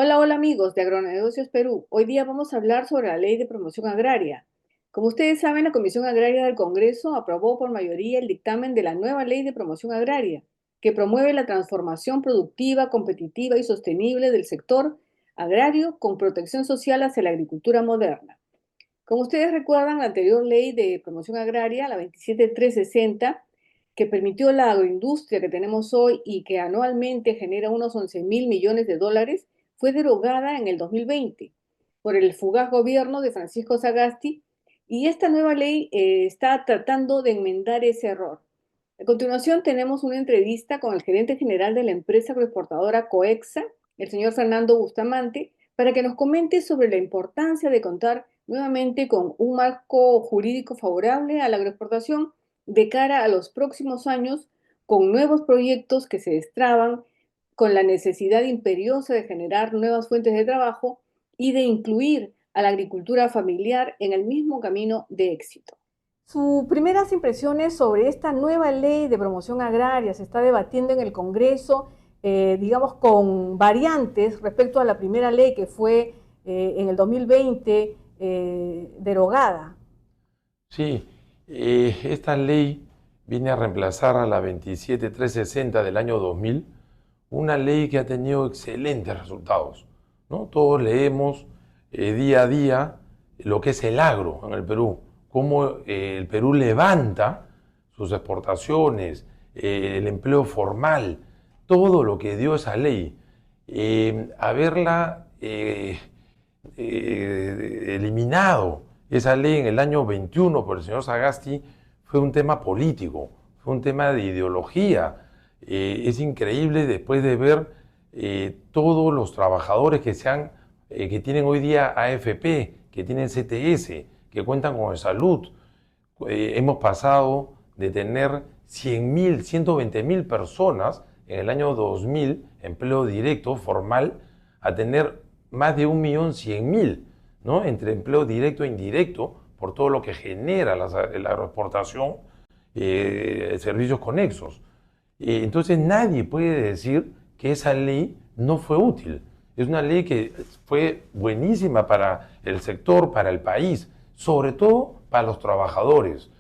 Hola, hola amigos de Agronegocios Perú. Hoy día vamos a hablar sobre la Ley de Promoción Agraria. Como ustedes saben, la Comisión Agraria del Congreso aprobó por mayoría el dictamen de la nueva Ley de Promoción Agraria, que promueve la transformación productiva, competitiva y sostenible del sector agrario con protección social hacia la agricultura moderna. Como ustedes recuerdan, la anterior Ley de Promoción Agraria, la 27360, que permitió la agroindustria que tenemos hoy y que anualmente genera unos 11.000 millones de dólares, fue derogada en el 2020 por el fugaz gobierno de Francisco Sagasti, y esta nueva ley está tratando de enmendar ese error. A continuación tenemos una entrevista con el gerente general de la empresa agroexportadora Coexa, el señor Fernando Bustamante, para que nos comente sobre la importancia de contar nuevamente con un marco jurídico favorable a la agroexportación de cara a los próximos años, con nuevos proyectos que se destraban, con la necesidad imperiosa de generar nuevas fuentes de trabajo y de incluir a la agricultura familiar en el mismo camino de éxito. Sus primeras impresiones sobre esta nueva ley de promoción agraria se está debatiendo en el Congreso, digamos, con variantes respecto a la primera ley que fue en el 2020 derogada. Sí, esta ley viene a reemplazar a la 27360 del año 2000, una ley que ha tenido excelentes resultados, ¿no? Todos leemos día a día lo que es el agro en el Perú, cómo el Perú levanta sus exportaciones, el empleo formal, todo lo que dio esa ley. Haberla eliminado esa ley en el año 21 por el señor Sagasti fue un tema político, fue un tema de ideología. Es increíble después de ver todos los trabajadores que tienen hoy día AFP, que tienen CTS, que cuentan con salud. Hemos pasado de tener 100.000, 120.000 personas en el año 2000, empleo directo, formal, a tener más de 1.100.000, ¿no? Entre empleo directo e indirecto, por todo lo que genera la agroexportación, servicios conexos. Entonces nadie puede decir que esa ley no fue útil. Es una ley que fue buenísima para el sector, para el país, sobre todo para los trabajadores.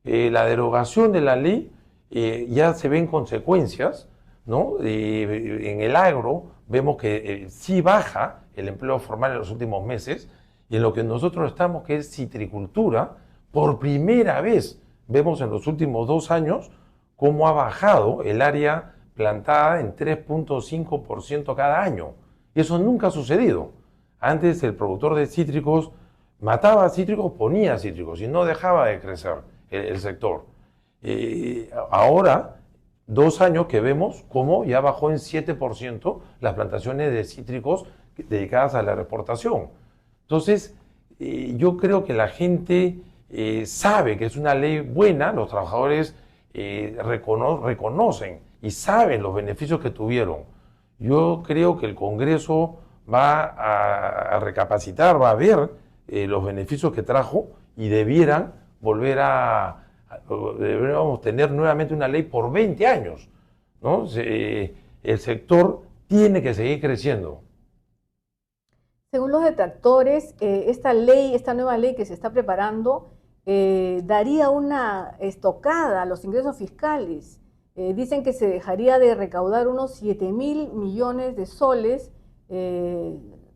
La derogación de la ley ya se ven consecuencias, ¿no? En el agro vemos que sí baja el empleo formal en los últimos meses, y en lo que nosotros estamos, que es citricultura, por primera vez vemos en los últimos 2 años cómo ha bajado el área plantada en 3.5% cada año. Eso nunca ha sucedido. Antes el productor de cítricos mataba cítricos, ponía cítricos y no dejaba de crecer el sector. Ahora, 2 años que vemos cómo ya bajó en 7% las plantaciones de cítricos dedicadas a la exportación. Entonces, yo creo que la gente sabe que es una ley buena, los trabajadores reconocen y saben los beneficios que tuvieron. Yo creo que el Congreso va a recapacitar, va a ver los beneficios que trajo, y debieran volver deberíamos tener nuevamente una ley por 20 años, ¿no? El sector tiene que seguir creciendo. Según los detractores, esta ley, esta nueva ley que se está preparando, daría una estocada a los ingresos fiscales. Dicen que se dejaría de recaudar unos 7.000 millones de soles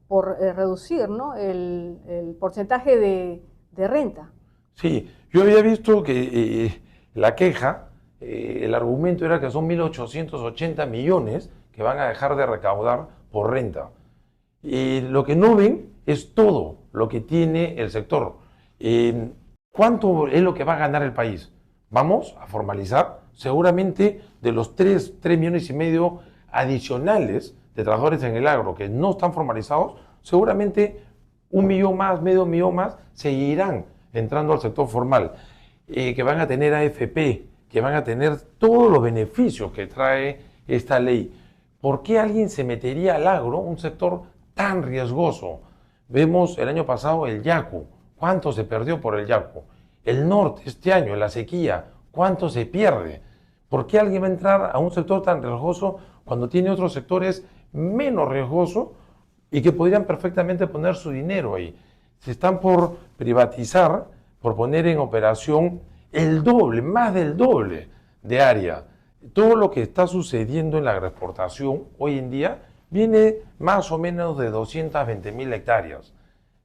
por reducir, ¿no?, el porcentaje de renta. Sí, yo había visto que la queja, el argumento era que son 1.880 millones que van a dejar de recaudar por renta. Lo que no ven es todo lo que tiene el sector. ¿Cuánto es lo que va a ganar el país? Vamos a formalizar seguramente de los 3,5 millones adicionales de trabajadores en el agro que no están formalizados, seguramente 1 millón más, medio millón más, seguirán entrando al sector formal, que van a tener AFP, que van a tener todos los beneficios que trae esta ley. ¿Por qué alguien se metería al agro, un sector tan riesgoso? Vemos el año pasado el yacu, ¿cuánto se perdió por el yacu? El norte este año, la sequía, ¿cuánto se pierde? ¿Por qué alguien va a entrar a un sector tan riesgoso cuando tiene otros sectores menos riesgosos, y que podrían perfectamente poner su dinero ahí. Se están por privatizar, por poner en operación el doble, más del doble de área. Todo lo que está sucediendo en la agroexportación hoy en día viene más o menos de 220.000 hectáreas.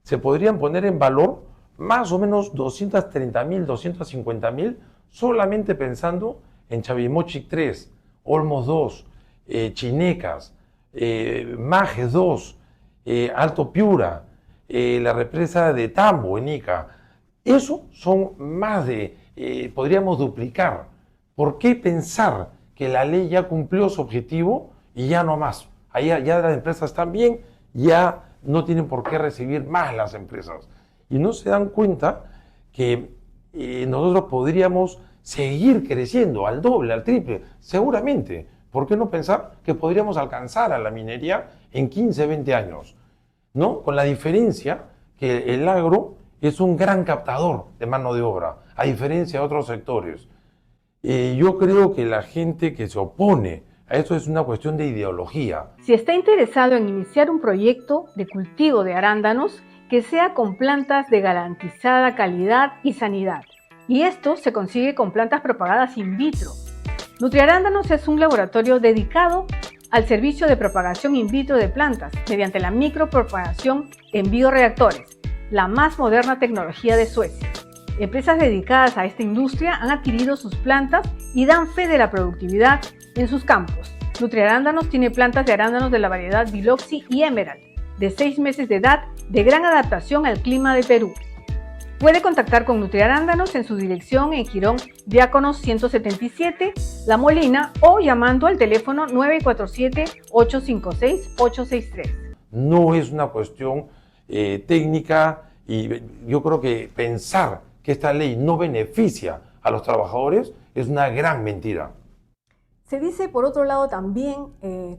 Se podrían poner en valor más o menos 230.000, 250.000, solamente pensando en Chavimochic 3, Olmos 2, Chinecas, Majes 2, Alto Piura, la represa de Tambo en Ica. Eso son más de, podríamos duplicar. ¿Por qué pensar que la ley ya cumplió su objetivo y ya no más? Ahí ya las empresas están bien, ya no tienen por qué recibir más las empresas. Y no se dan cuenta que nosotros podríamos seguir creciendo al doble, al triple, seguramente. ¿Por qué no pensar que podríamos alcanzar a la minería en 15, 20 años? ¿No? Con la diferencia que el agro es un gran captador de mano de obra, a diferencia de otros sectores. Yo creo que la gente que se opone a esto es una cuestión de ideología. Si está interesado en iniciar un proyecto de cultivo de arándanos, que sea con plantas de garantizada calidad y sanidad. Y esto se consigue con plantas propagadas in vitro. Nutriarándanos es un laboratorio dedicado al servicio de propagación in vitro de plantas mediante la micropropagación en bioreactores, la más moderna tecnología de Suecia. Empresas dedicadas a esta industria han adquirido sus plantas y dan fe de la productividad en sus campos. Nutriarándanos tiene plantas de arándanos de la variedad Biloxi y Emerald, de 6 meses de edad, de gran adaptación al clima de Perú. Puede contactar con Nutriarándanos en su dirección en Girón Diáconos 177, La Molina, o llamando al teléfono 947-856-863. No es una cuestión técnica, y yo creo que pensar que esta ley no beneficia a los trabajadores es una gran mentira. Se dice, por otro lado, también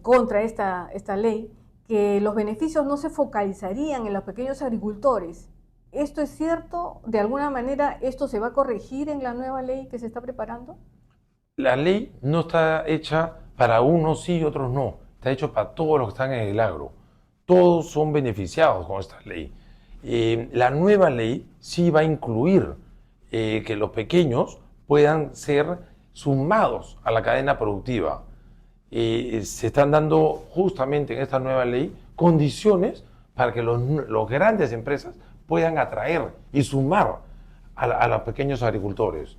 contra esta ley, que los beneficios no se focalizarían en los pequeños agricultores. ¿Esto es cierto? ¿De alguna manera esto se va a corregir en la nueva ley que se está preparando? La ley no está hecha para unos sí y otros no. Está hecho para todos los que están en el agro. Todos son beneficiados con esta ley. La nueva ley sí va a incluir que los pequeños puedan ser sumados a la cadena productiva. Se están dando justamente en esta nueva ley condiciones para que los grandes empresas puedan atraer y sumar a los pequeños agricultores.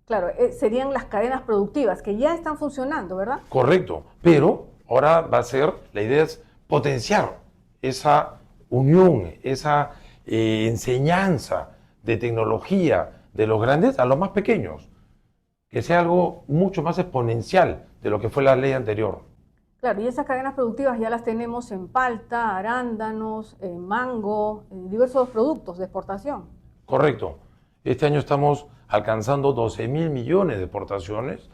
Claro, serían las cadenas productivas que ya están funcionando, ¿verdad? Correcto, pero ahora va a ser, la idea es potenciar esa unión, esa enseñanza de tecnología de los grandes a los más pequeños, que sea algo mucho más exponencial de lo que fue la ley anterior. Claro, y esas cadenas productivas ya las tenemos en palta, arándanos, mango, diversos productos de exportación. Correcto. Este año estamos alcanzando 12.000 millones de exportaciones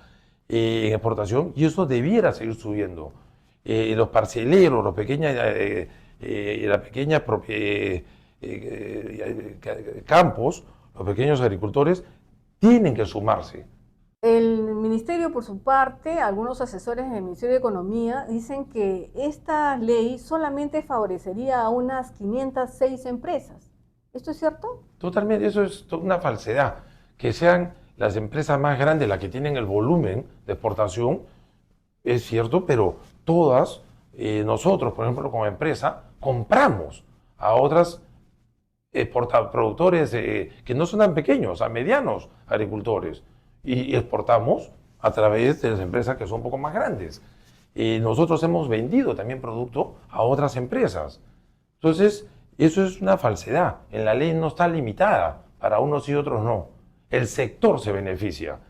en exportación, y eso debiera seguir subiendo. Los parceleros, los pequeños campos, los pequeños agricultores tienen que sumarse. El ministerio, por su parte, algunos asesores del Ministerio de Economía dicen que esta ley solamente favorecería a unas 506 empresas. ¿Esto es cierto? Totalmente, eso es una falsedad. Que sean las empresas más grandes las que tienen el volumen de exportación, es cierto, pero todas, nosotros, por ejemplo, como empresa, compramos a otras productores que no son tan pequeños, a medianos agricultores, y exportamos a través de las empresas que son un poco más grandes. Nosotros hemos vendido también producto a otras empresas. Entonces, eso es una falsedad. En la ley no está limitada para unos y otros no. El sector se beneficia.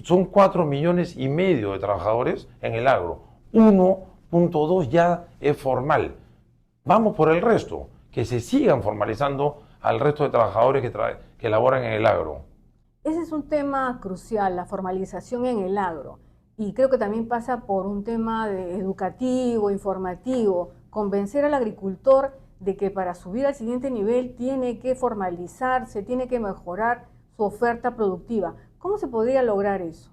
Son 4,5 millones de trabajadores en el agro. 1,2 ya es formal. Vamos por el resto, que se sigan formalizando al resto de trabajadores que laboran en el agro. Ese es un tema crucial, la formalización en el agro. Y creo que también pasa por un tema educativo, informativo, convencer al agricultor de que para subir al siguiente nivel tiene que formalizarse, tiene que mejorar su oferta productiva. ¿Cómo se podría lograr eso?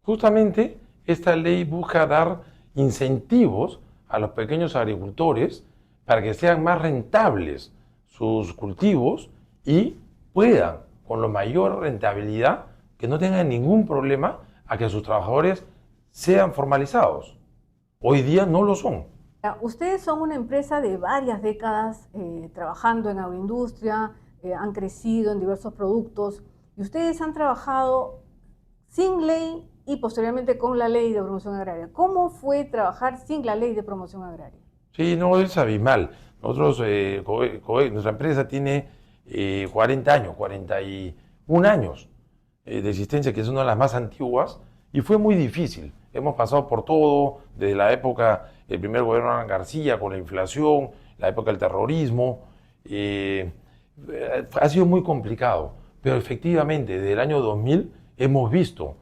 Justamente esta ley busca dar incentivos a los pequeños agricultores para que sean más rentables sus cultivos y puedan, con la mayor rentabilidad, que no tengan ningún problema a que sus trabajadores sean formalizados. Hoy día no lo son. Ustedes son una empresa de varias décadas trabajando en agroindustria, han crecido en diversos productos y ustedes han trabajado sin ley y posteriormente con la ley de promoción agraria. ¿Cómo fue trabajar sin la ley de promoción agraria? Sí, no, es abismal. Nosotros, nuestra empresa tiene 40 años, 41 años de existencia, que es una de las más antiguas, y fue muy difícil. Hemos pasado por todo, desde la época del primer gobierno de Alan García, con la inflación, la época del terrorismo. Ha sido muy complicado, pero efectivamente, desde el año 2000 hemos visto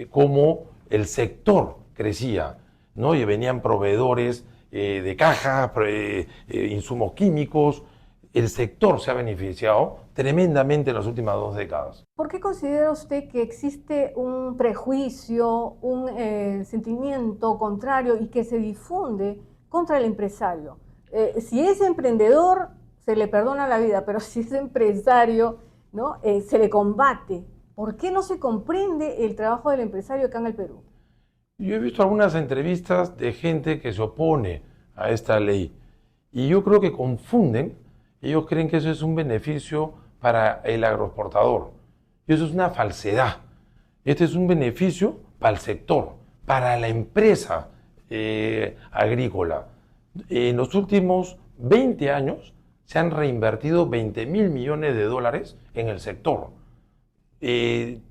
cómo el sector crecía, ¿no? Y venían proveedores de cajas, insumos químicos. El sector se ha beneficiado tremendamente en las últimas 2 décadas. ¿Por qué considera usted que existe un prejuicio, un sentimiento contrario y que se difunde contra el empresario? Si es emprendedor, se le perdona la vida, pero si es empresario, ¿no? Se le combate. ¿Por qué no se comprende el trabajo del empresario acá en el Perú? Yo he visto algunas entrevistas de gente que se opone a esta ley y yo creo que confunden. Ellos creen que eso es un beneficio para el agroexportador. Y eso es una falsedad. Este es un beneficio para el sector, para la empresa agrícola. En los últimos 20 años se han reinvertido 20.000 millones de dólares en el sector.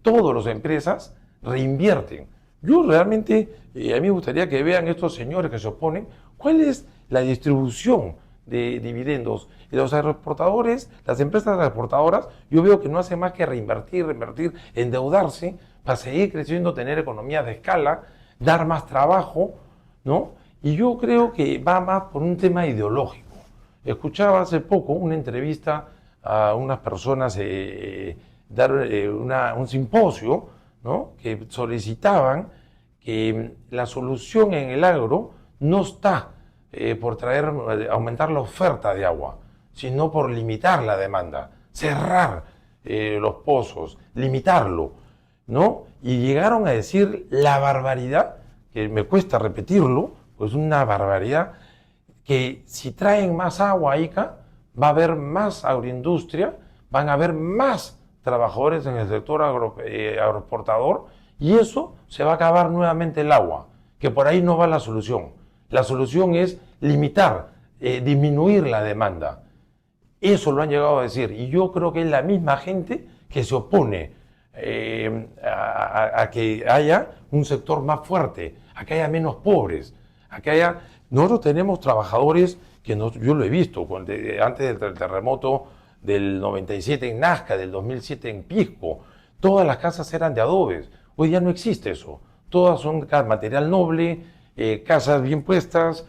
Todas las empresas reinvierten. Yo realmente, a mí me gustaría que vean estos señores que se oponen, cuál es la distribución de dividendos. Y los agroexportadores, las empresas agroexportadoras, yo veo que no hacen más que reinvertir, endeudarse para seguir creciendo, tener economías de escala, dar más trabajo, ¿no? Y yo creo que va más por un tema ideológico. Escuchaba hace poco una entrevista a unas personas dar un simposio, ¿no? Que solicitaban que la solución en el agro no está por aumentar la oferta de agua, sino por limitar la demanda, cerrar los pozos, limitarlo, ¿no? Y llegaron a decir la barbaridad, que me cuesta repetirlo, pues una barbaridad, que si traen más agua a Ica, va a haber más agroindustria, van a haber más trabajadores en el sector agroexportador y eso se va a acabar nuevamente el agua, que por ahí no va la solución. La solución es limitar, disminuir la demanda. Eso lo han llegado a decir y yo creo que es la misma gente que se opone a que haya un sector más fuerte, a que haya menos pobres, a que haya... Nosotros tenemos trabajadores que yo lo he visto antes del terremoto del 97 en Nazca, del 2007 en Pisco. Todas las casas eran de adobes. Hoy ya no existe eso. Todas son material noble, casas bien puestas,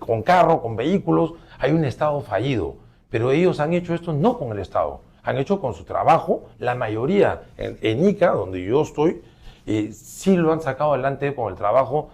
con carro, con vehículos. Hay un Estado fallido. Pero ellos han hecho esto no con el Estado, han hecho con su trabajo. La mayoría en Ica, donde yo estoy, sí lo han sacado adelante con el trabajo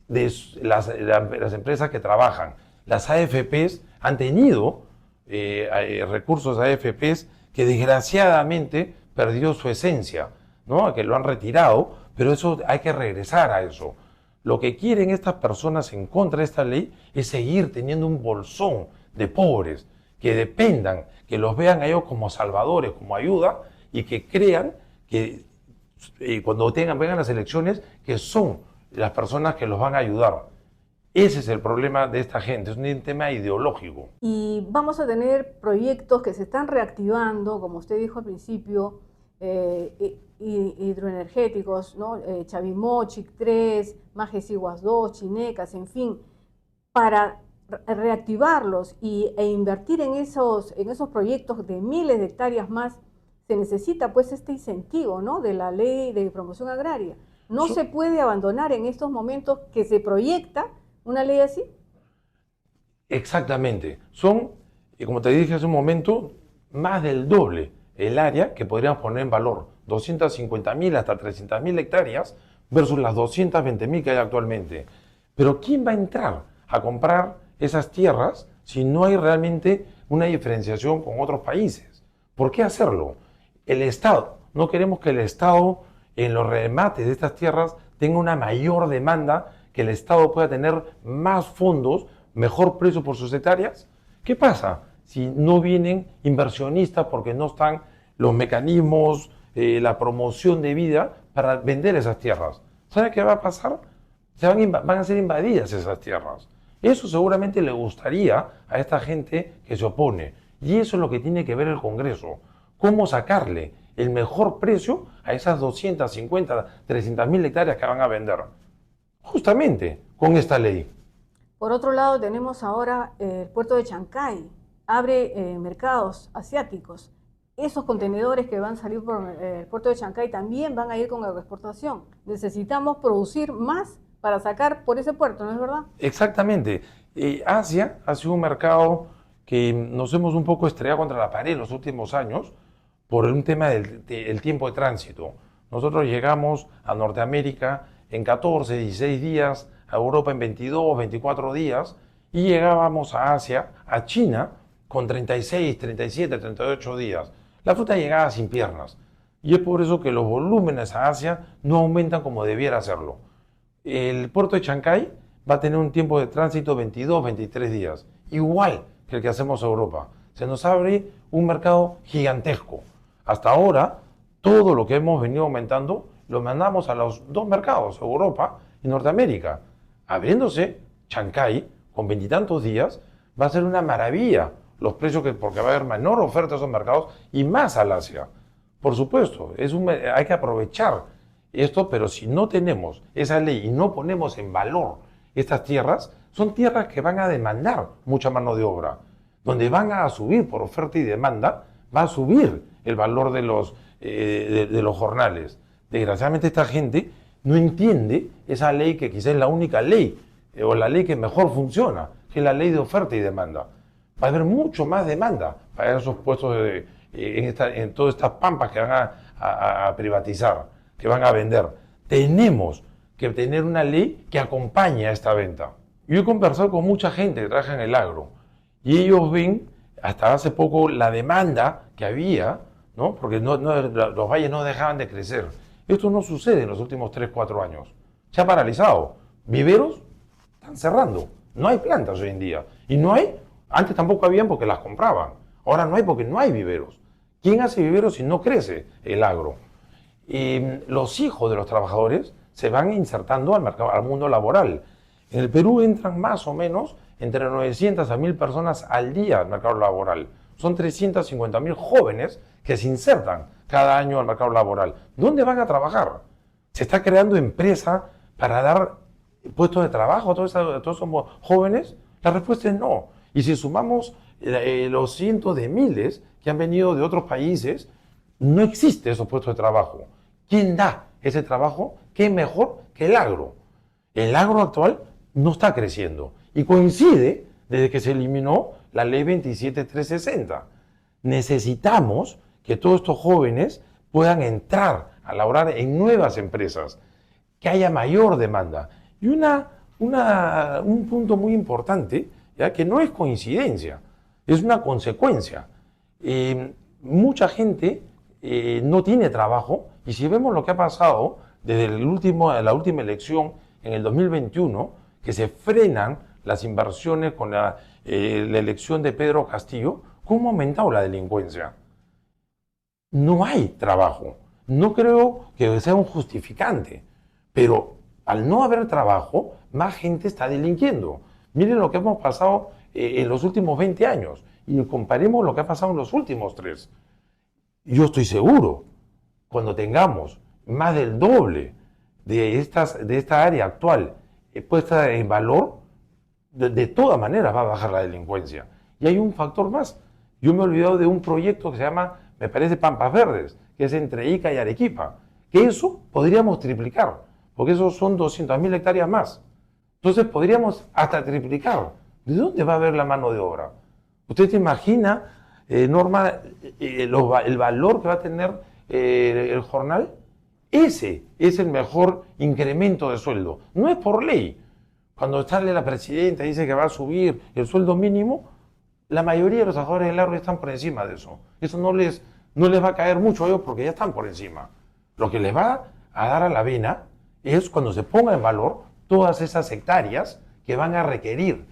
de las empresas que trabajan. Las AFPs han tenido recursos AFPs que desgraciadamente perdió su esencia, ¿no? Que lo han retirado, pero eso hay que regresar a eso. Lo que quieren estas personas en contra de esta ley es seguir teniendo un bolsón de pobres, que dependan, que los vean a ellos como salvadores, como ayuda, y que crean que cuando vengan las elecciones, que son las personas que los van a ayudar. Ese es el problema de esta gente, es un tema ideológico. Y vamos a tener proyectos que se están reactivando, como usted dijo al principio, hidroenergéticos, ¿no? Chavimochic 3, Majesiguas 2, Chinecas, en fin, para reactivarlos e invertir en esos proyectos de miles de hectáreas más, se necesita pues este incentivo, ¿no? De la ley de promoción agraria. No se puede abandonar en estos momentos que se proyecta una ley así. Exactamente. Son, como te dije hace un momento, más del doble el área que podríamos poner en valor. 250.000 hasta 300.000 hectáreas versus las 220.000 que hay actualmente. Pero ¿quién va a entrar a comprar esas tierras si no hay realmente una diferenciación con otros países? ¿Por qué hacerlo? El Estado, no queremos que el Estado en los remates de estas tierras tenga una mayor demanda, que el Estado pueda tener más fondos, mejor precio por sus hectáreas. ¿Qué pasa si no vienen inversionistas porque no están los mecanismos, la promoción de vida para vender esas tierras? ¿Sabe qué va a pasar? Van a ser invadidas esas tierras. Eso seguramente le gustaría a esta gente que se opone. Y eso es lo que tiene que ver el Congreso. ¿Cómo sacarle el mejor precio a esas 250, 300.000 hectáreas que van a vender? Justamente con esta ley. Por otro lado, tenemos ahora el puerto de Chancay, abre mercados asiáticos. Esos contenedores que van a salir por el puerto de Chancay también van a ir con agroexportación. Necesitamos producir más para sacar por ese puerto, ¿no es verdad? Exactamente. Asia ha sido un mercado que nos hemos un poco estrellado contra la pared en los últimos años por un tema del tiempo de tránsito. Nosotros llegamos a Norteamérica en 14, 16 días, a Europa en 22, 24 días, y llegábamos a Asia, a China, con 36, 37, 38 días. La fruta llegaba sin piernas. Y es por eso que los volúmenes a Asia no aumentan como debiera hacerlo. El puerto de Chancay va a tener un tiempo de tránsito 22, 23 días, igual que el que hacemos a Europa. Se nos abre un mercado gigantesco. Hasta ahora, todo lo que hemos venido aumentando lo mandamos a los dos mercados, Europa y Norteamérica. Abriéndose Chancay con veintitantos días, va a ser una maravilla los precios, porque va a haber menor oferta a esos mercados y más al Asia. Por supuesto, hay que aprovechar esto, pero si no tenemos esa ley y no ponemos en valor estas tierras, son tierras que van a demandar mucha mano de obra, donde van a subir por oferta y demanda, va a subir el valor de los jornales. Desgraciadamente esta gente no entiende esa ley que quizás es la única ley, o la ley que mejor funciona, que es la ley de oferta y demanda. Va a haber mucho más demanda para esos puestos en todas estas pampas que van a privatizar, que van a vender. Tenemos que tener una ley que acompañe a esta venta. Yo he conversado con mucha gente que trabaja en el agro y ellos ven, hasta hace poco, la demanda que había, ¿no? Porque los valles no dejaban de crecer. Esto no sucede en los últimos 3, 4 años. Se ha paralizado. Viveros están cerrando. No hay plantas hoy en día. Y no hay, antes tampoco habían porque las compraban. Ahora no hay porque no hay viveros. ¿Quién hace viveros si no crece el agro? Los hijos de los trabajadores se van insertando al mercado, al mundo laboral. En el Perú entran más o menos entre 900 a 1000 personas al día al mercado laboral. Son 350.000 jóvenes que se insertan cada año al mercado laboral. ¿Dónde van a trabajar? ¿Se está creando empresa para dar puestos de trabajo a todos esos jóvenes? La respuesta es no. Y si sumamos los cientos de miles que han venido de otros países, no existe esos puestos de trabajo. ¿Quién da ese trabajo? ¿Qué mejor que el agro? El agro actual no está creciendo y coincide desde que se eliminó la ley 27360. Necesitamos que todos estos jóvenes puedan entrar a laborar en nuevas empresas, que haya mayor demanda. Y un punto muy importante, ¿ya? Que no es coincidencia, es una consecuencia. Mucha gente no tiene trabajo, y si vemos lo que ha pasado desde la última elección en el 2021, que se frenan las inversiones con la elección de Pedro Castillo, ¿cómo ha aumentado la delincuencia? No hay trabajo. No creo que sea un justificante, pero al no haber trabajo, más gente está delinquiendo. Miren lo que hemos pasado en los últimos 20 años y comparemos lo que ha pasado en los últimos 3. Yo estoy seguro, cuando tengamos más del doble de esta área actual puesta en valor, de todas maneras va a bajar la delincuencia. Y hay un factor más. Yo me he olvidado de un proyecto que se llama, me parece, Pampas Verdes, que es entre Ica y Arequipa, que eso podríamos triplicar, porque esos son 200.000 hectáreas más. Entonces podríamos hasta triplicar. ¿De dónde va a haber la mano de obra? ¿Usted se imagina, Norma, el valor que va a tener el jornal? Ese es el mejor incremento de sueldo. No es por ley. Cuando sale la presidenta y dice que va a subir el sueldo mínimo, La mayoría de los trabajadores del agro están por encima de eso. Eso no les va a caer mucho a ellos porque ya están por encima. Lo que les va a dar a la vena es cuando se ponga en valor todas esas hectáreas que van a requerir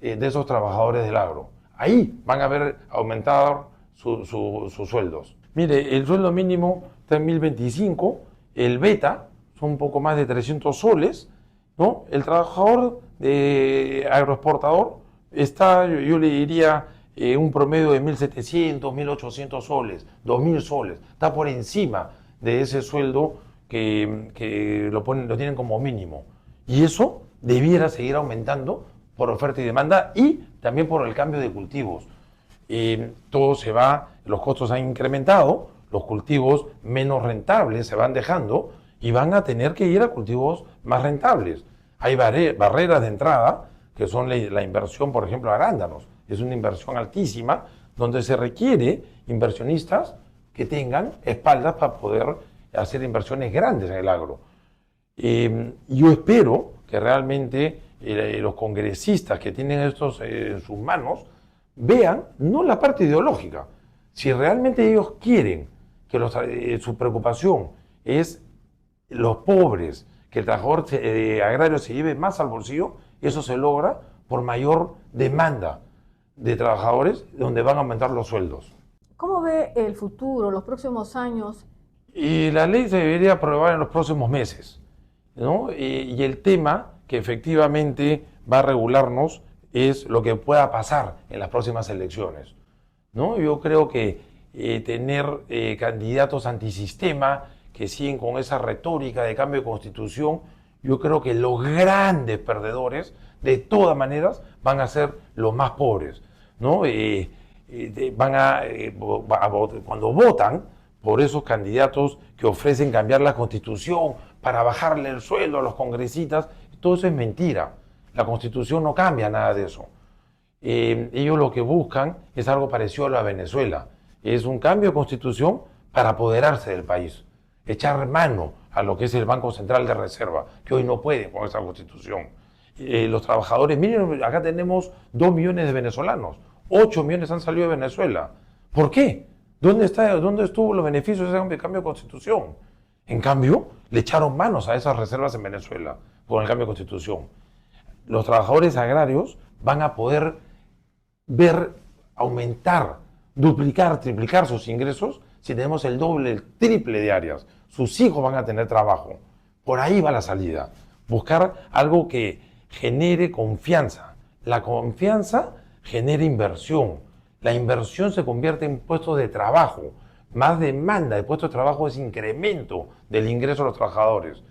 de esos trabajadores del agro. Ahí van a ver aumentado sus sueldos. Mire, el sueldo mínimo está en 1025, el beta son un poco más de 300 soles, ¿no? El trabajador agroexportador está, yo le diría, un promedio de 1.700, 1.800 soles, 2.000 soles. Está por encima de ese sueldo que lo tienen como mínimo. Y eso debiera seguir aumentando por oferta y demanda y también por el cambio de cultivos. Todo se va, los costos han incrementado, los cultivos menos rentables se van dejando y van a tener que ir a cultivos más rentables. Hay barreras de entrada que son la inversión, por ejemplo, arándanos. Es una inversión altísima donde se requiere inversionistas que tengan espaldas para poder hacer inversiones grandes en el agro. Yo espero que realmente los congresistas que tienen estos en sus manos vean no la parte ideológica. Si realmente ellos quieren que su preocupación es los pobres, que el trabajador agrario se lleve más al bolsillo, eso se logra por mayor demanda de trabajadores donde van a aumentar los sueldos. ¿Cómo ve el futuro, los próximos años? Y la ley se debería aprobar en los próximos meses, ¿no? Y el tema que efectivamente va a regularnos es lo que pueda pasar en las próximas elecciones, ¿no? Yo creo que tener candidatos antisistema que siguen con esa retórica de cambio de constitución, yo creo que los grandes perdedores, de todas maneras, van a ser los más pobres, ¿no? Cuando votan por esos candidatos que ofrecen cambiar la constitución para bajarle el sueldo a los congresistas, todo eso es mentira. La constitución no cambia nada de eso. Ellos lo que buscan es algo parecido a la Venezuela. Es un cambio de constitución para apoderarse del país, echar mano a lo que es el Banco Central de Reserva, que hoy no puede con esa constitución. Los trabajadores, miren, acá tenemos 2 millones de venezolanos, 8 millones han salido de Venezuela. ¿Por qué? ¿Dónde estuvo los beneficios de ese cambio de constitución? En cambio, le echaron manos a esas reservas en Venezuela con el cambio de constitución. Los trabajadores agrarios van a poder ver aumentar, duplicar, triplicar sus ingresos si tenemos el doble, el triple de áreas. Sus hijos van a tener trabajo. Por ahí va la salida. Buscar algo que genere confianza. La confianza genera inversión. La inversión se convierte en puestos de trabajo. Más demanda de puestos de trabajo es incremento del ingreso de los trabajadores.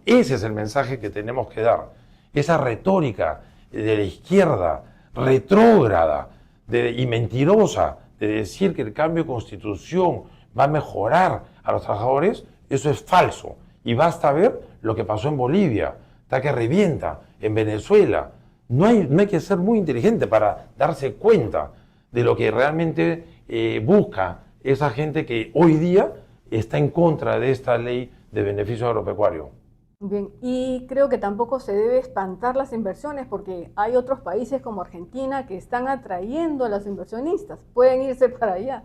Ese es el mensaje que tenemos que dar. Esa retórica de la izquierda retrógrada y mentirosa de decir que el cambio de constitución va a mejorar a los trabajadores, eso es falso. Y basta ver lo que pasó en Bolivia, está que revienta, en Venezuela. No hay que ser muy inteligente para darse cuenta de lo que realmente busca esa gente que hoy día está en contra de esta ley de beneficio agropecuario. Bien, y creo que tampoco se debe espantar las inversiones porque hay otros países como Argentina que están atrayendo a los inversionistas, pueden irse para allá.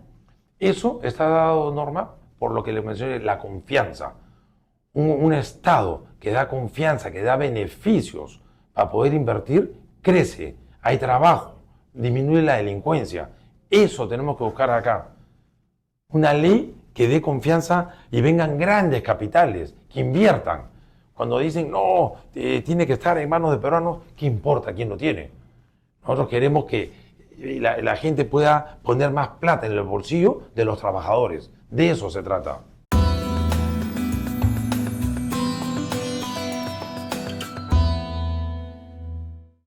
Eso está dado, Norma, por lo que le mencioné, la confianza. Un Estado que da confianza, que da beneficios para poder invertir, crece, hay trabajo, disminuye la delincuencia. Eso tenemos que buscar acá. Una ley que dé confianza y vengan grandes capitales, que inviertan. Cuando dicen, no, tiene que estar en manos de peruanos, ¿qué importa quién lo tiene? Nosotros queremos que la gente pueda poner más plata en el bolsillo de los trabajadores. De eso se trata.